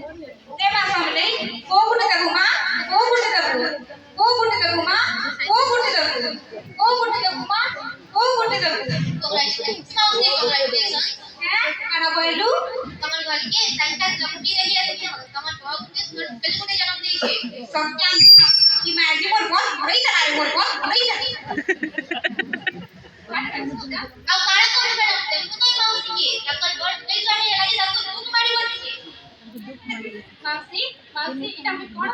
ते मासामले को गुटे देबु मां को गुटे देबु को गुटे देबु मां को गुटे देबु को गुटे देबु मां को गुटे देबु congratulations हैं काना कहलु तमर घर के संता जमुनी रही है तमर बाबू के बेलगुटे जन्म देइछे सत्यान की मैजी मोर बहुत बड़ी चला रे मोर बहुत बड़ी चला आ काळा कोण बनते कुनै मावशी के तकर बड नहीं जाने लगी सबको दूध मारी बोलछे मासी मासी इटा में कोन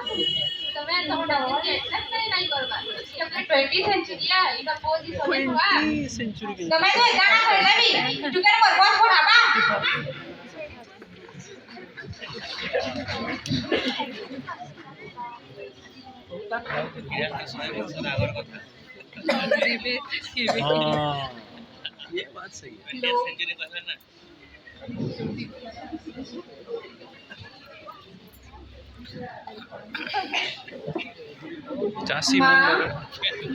तमे तमडा के नहीं नहीं करबा इटा 20 सेंचुरी या इटा पोजी सोने हुआ 20 सेंचुरी के तमे तो गाना कहलेबी टुकर मोर बहुत बुढ़ाबा ये बात सही है सेंचुरी पता ना चासी मंगल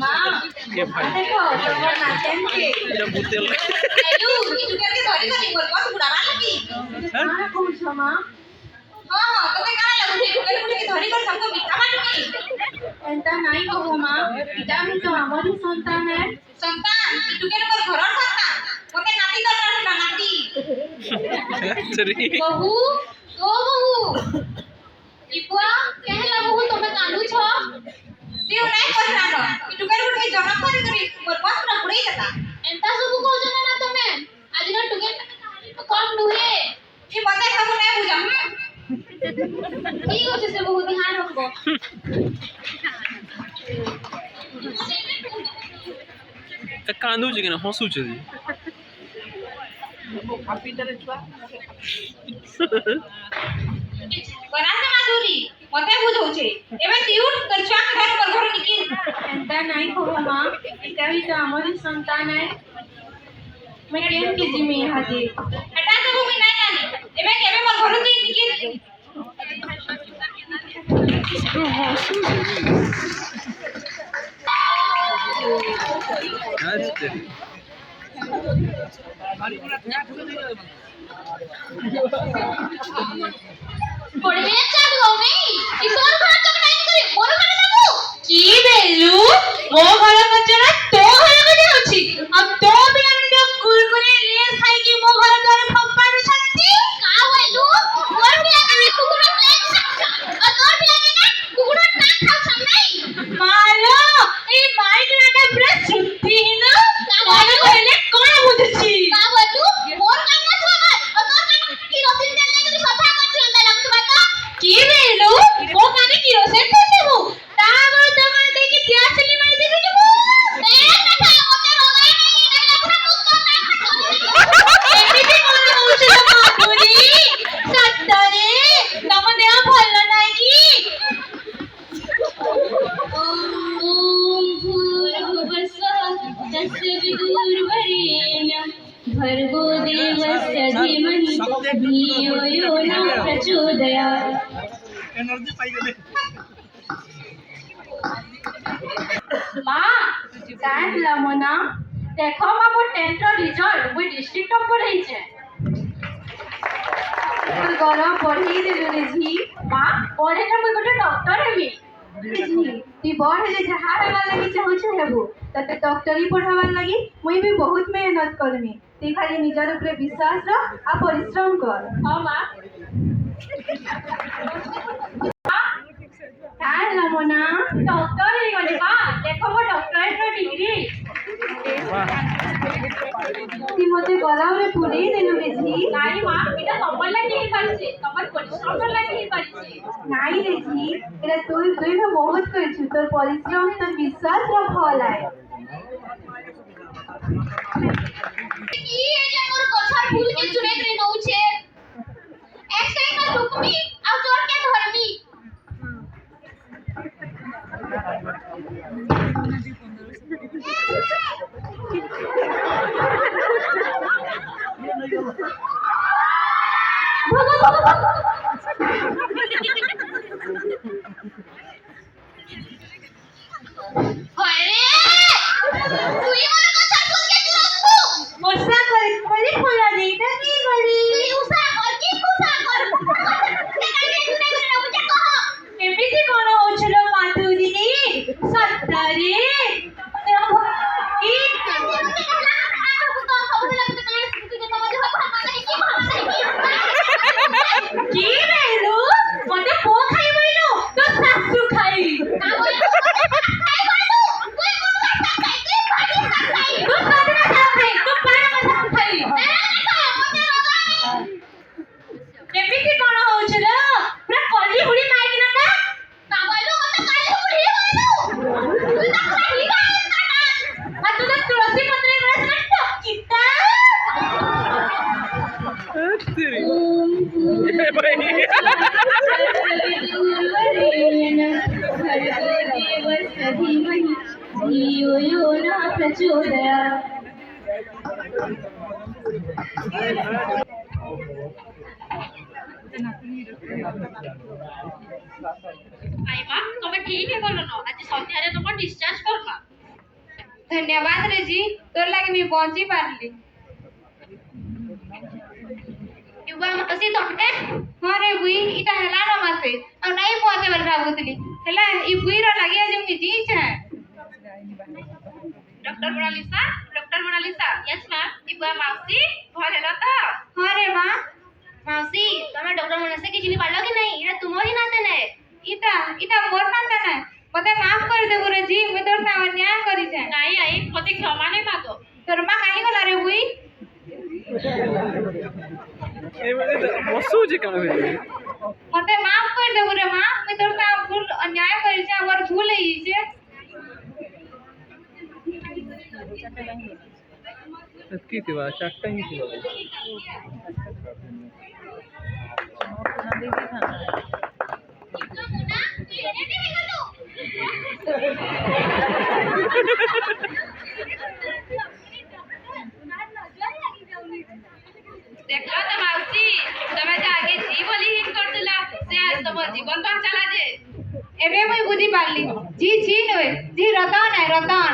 मां के भाई देखो तमर नाचन के जब बुतेल हेलो की टुकर के धरी धरी मोर बहुत बुढ़ाबा लगी हां कहू छ मां हां तमे गाना लागु थे टुकर के धरी कर सबको बिठावा की एंता नहीं कहो मां इटा भी तो हमारी संतान है संतान की टुकर पर घरर संतान ओके नाती दरकार ना नाती सरी बहू ओ बहू इपुआ कहला बहू तमे कांदू छ दियो नहीं पहचानो कि टुकर गुटे जन्म करी करी मोर वस्त्र पुड़ई देता एंता सब को जना ना तमे आज ना टुकर तो कम नुहे ई मते सब नहीं बुझम ठीक होছে से बहुत ध्यान रखबो कांदू जे के हसू छ बनासे माधुरी मते बुझौछे एबे तिउट कर छुआ के घर पर घर निकिन एंता नहीं हो मां इटा भी तो हमारी संतान है मैं केन के जिम्मे हाजे हटा सब भी नहीं जानी एबे केबे मोर घर से निकिन पड़े चालू हो नहीं ईश्वर घर तक नहीं करे मोर घर बाबू की बेलू मो घर कचरा तो घर कने अछि अब तो भी हमने कुरकुरे ले खाई की मो घर तोरे फप्पा न छत्ती का होइलु मोर बिया के कुकुरा प्लेट सकता और तोर बिया के ना कुकुरा टाक खाओ छम नहीं मालो ए माइक लागे पूरा छुट्टी न मालो कहले कोन बुझछि का बोलू मोर कान्ना छवा और तोर कान्ना की रोसिन तेल लेके सफा कर चलता लगत बाका की बेलू मो काने की रोसेन देबो तागर तो कर दे की प्यास ली माई दे देबो ए कथा ओते हो गई नहीं देखला पूरा कुत्ता ना एमिति कोन होउछ माधुरी सत्तरे तम देह भल नाही की ओम भूर्भुवस्सः तस्य विदुर्वरेण्यं भर्गो देवस्य धीमहि धियो यो न प्रचोदयात् एनर्जी पाई गेले मां जान लमना देखो बाबू 10th रिजल्ट वो डिस्ट्रिक्ट टॉपर है छे और गरम पढ़ी देलु रे जी मां पढ़े त मैं गोटे डॉक्टर हेबी ती बड़ हेले जहार हेबा लागि चाहू छ हेबू तते डॉक्टरी पढ़ावा लागि मुई भी बहुत मेहनत करमी ती खाली निजर ऊपर विश्वास रख आ परिश्रम कर हां मां जान लमना डॉक्टर हे गले बा देखो वो डॉक्टरेट रो डिग्री ती मते गलाव रे पुरी देलु रे जी नाही मां इटा सबल लागि ही पारिछे तमर परिश्रम लागि ही पारिछे नाही रे जी एरा तोय तोय बहुत करछु तोर परिश्रम तोर विश्वास रो फल आए की है जे मोर कछार फूल के चुरे के नउ छे एक टाइम में रुकमी आ चोर के धरमी आईमा तमे ठीक है बोलो न आज सन्ध्या रे तुम डिस्चार्ज करबा धन्यवाद रे जी तोर लागे मी पहुंची पारली युवा मकसी तमके हां रे बुई इटा हला न मासे आ नहीं पहुंचे बल भाबुतली हला ई बुई रो लागे आज मी जी छे डॉक्टर मोनालिसा यस मैम युवा माउसी भल हेला त हां रे मां माउसी तमे डॉक्टर मोनालिसा के चिनी पालो कि नहीं इरा तुमोरी नाते ने इटा इटा मोर नाते ना मते माफ कर दे रे जी मैं तोर सा अन्याय करी छे नहीं आई मते क्षमा नहीं मागो तोर मां काहे गला रे बुई એ મને હસું છે કાં ભાઈ मते माफ कर दे रे मां मैं तोर सा भूल अन्याय करी छे और भूल ही छे નક્કી થવા ચારટા ही થવા देखला त माउसी तमे जे आगे जी बोली हिट कर दिला से आज तम जीवन पर चला जे एबे मैं बुझी पारली जी जी नवे जी रतन है रतन